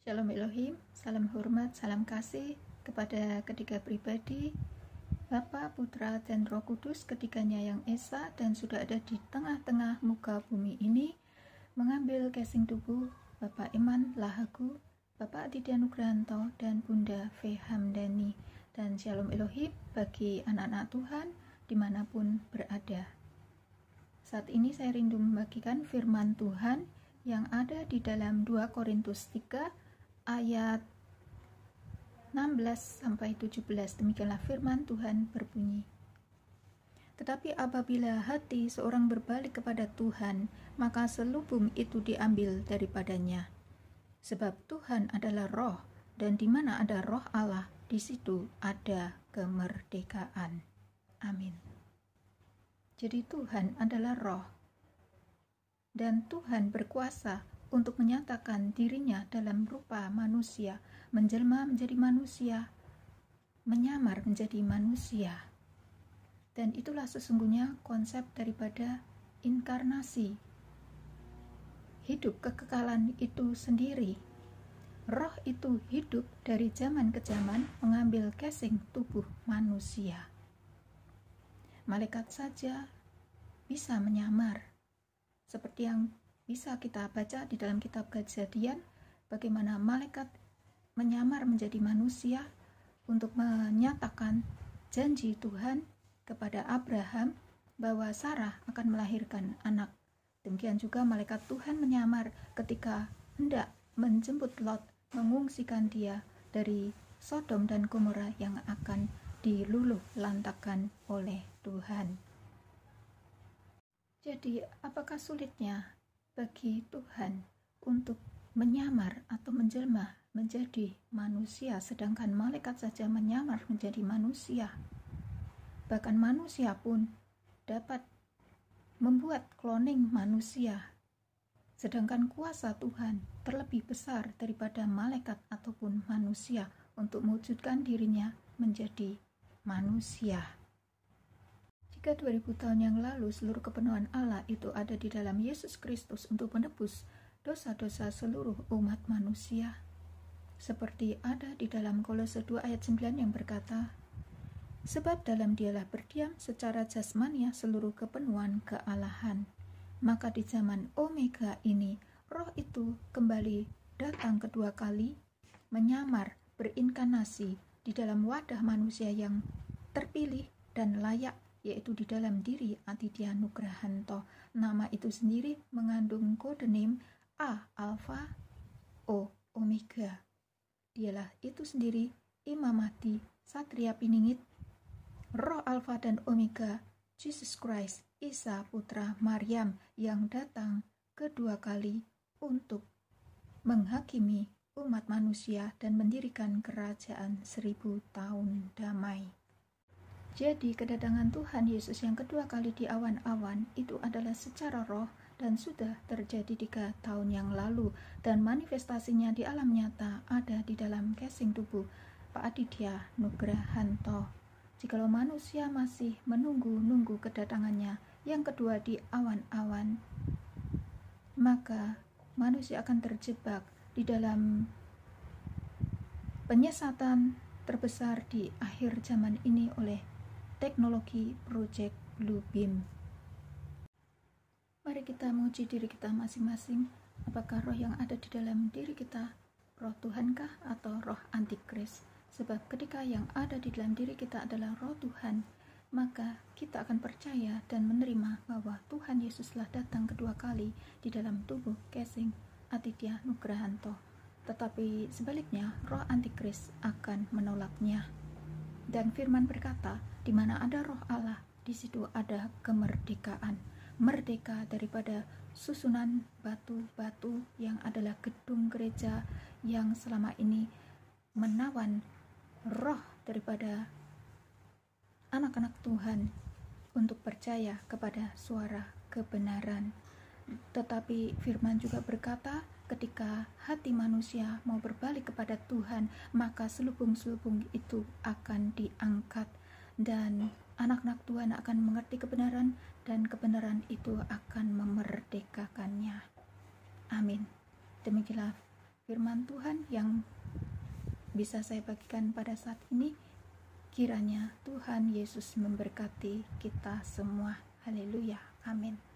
Shalom Elohim, salam hormat, salam kasih kepada ketiga pribadi, Bapa, Putra, dan Roh Kudus, ketiganya yang esa dan sudah ada di tengah-tengah muka bumi ini, mengambil casing tubuh Bapak Iman Lahagu, Bapak Aditya Nugrahanto, dan Bunda V. Hamdani. Dan Shalom Elohim bagi anak-anak Tuhan dimanapun berada. Saat ini saya rindu membagikan firman Tuhan yang ada di dalam 2 Korintus 3 ayat 16-17. Demikianlah firman Tuhan berbunyi. Tetapi apabila hati seorang berbalik kepada Tuhan, maka selubung itu diambil daripadanya. Sebab Tuhan adalah roh, dan di mana ada roh Allah, di situ ada kemerdekaan. Amin. Jadi Tuhan adalah roh, dan Tuhan berkuasa untuk menyatakan dirinya dalam rupa manusia, menjelma menjadi manusia, menyamar menjadi manusia. Dan itulah sesungguhnya konsep daripada inkarnasi. Hidup kekekalan itu sendiri. Roh itu hidup dari zaman ke zaman, mengambil casing tubuh manusia. Malaikat saja bisa menyamar, seperti yang bisa kita baca di dalam kitab Kejadian, bagaimana malaikat menyamar menjadi manusia untuk menyatakan janji Tuhan kepada Abraham bahwa Sarah akan melahirkan anak. Demikian juga malaikat Tuhan menyamar ketika hendak menjemput Lot, mengungsikan dia dari Sodom dan Gomora yang akan diluluh lantakan oleh Tuhan. Jadi, apakah sulitnya bagi Tuhan untuk menyamar atau menjelma menjadi manusia, sedangkan malaikat saja menyamar menjadi manusia? Bahkan manusia pun dapat membuat cloning manusia, sedangkan kuasa Tuhan terlebih besar daripada malaikat ataupun manusia untuk mewujudkan dirinya menjadi manusia. Jika 2000 tahun yang lalu seluruh kepenuhan Allah itu ada di dalam Yesus Kristus untuk menebus dosa-dosa seluruh umat manusia, seperti ada di dalam Kolose 2 ayat 9 yang berkata, sebab dalam dialah berdiam secara jasmania seluruh kepenuhan kealahan. Maka di zaman Omega ini, roh itu kembali datang kedua kali, menyamar, berinkarnasi di dalam wadah manusia yang terpilih dan layak, yaitu di dalam diri Aditya Nugrahanto. Nama itu sendiri mengandung kode name A, Alpha, O, Omega. Dialah itu sendiri Imam Mahdi, Satria Piningit, Roh Alpha dan Omega, Jesus Christ, Isa Putra Maryam yang datang kedua kali untuk menghakimi umat manusia dan mendirikan kerajaan 1000 tahun damai. Jadi kedatangan Tuhan Yesus yang kedua kali di awan-awan itu adalah secara roh dan sudah terjadi 3 tahun yang lalu, dan manifestasinya di alam nyata ada di dalam casing tubuh Pak Aditya Nugrahanto. Jikalau manusia masih menunggu kedatangannya yang kedua di awan-awan, maka manusia akan terjebak di dalam penyesatan terbesar di akhir zaman ini oleh teknologi Project Bluebeam. Mari kita menguji diri kita masing-masing, apakah roh yang ada di dalam diri kita roh Tuhankah atau roh antikris? Sebab ketika yang ada di dalam diri kita adalah roh Tuhan, maka kita akan percaya dan menerima bahwa Tuhan Yesuslah datang kedua kali di dalam tubuh casing Aditya Nugrahanto. Tetapi sebaliknya, roh antikris akan menolaknya. Dan firman berkata, di mana ada roh Allah, di situ ada kemerdekaan. Merdeka daripada susunan batu-batu yang adalah gedung gereja yang selama ini menawan roh daripada anak-anak Tuhan untuk percaya kepada suara kebenaran. Tetapi firman juga berkata, ketika hati manusia mau berbalik kepada Tuhan, maka selubung-selubung itu akan diangkat dan anak-anak Tuhan akan mengerti kebenaran, dan kebenaran itu akan memerdekakannya. Amin. Demikianlah firman Tuhan yang bisa saya bagikan pada saat ini. Kiranya Tuhan Yesus memberkati kita semua. Haleluya. Amin.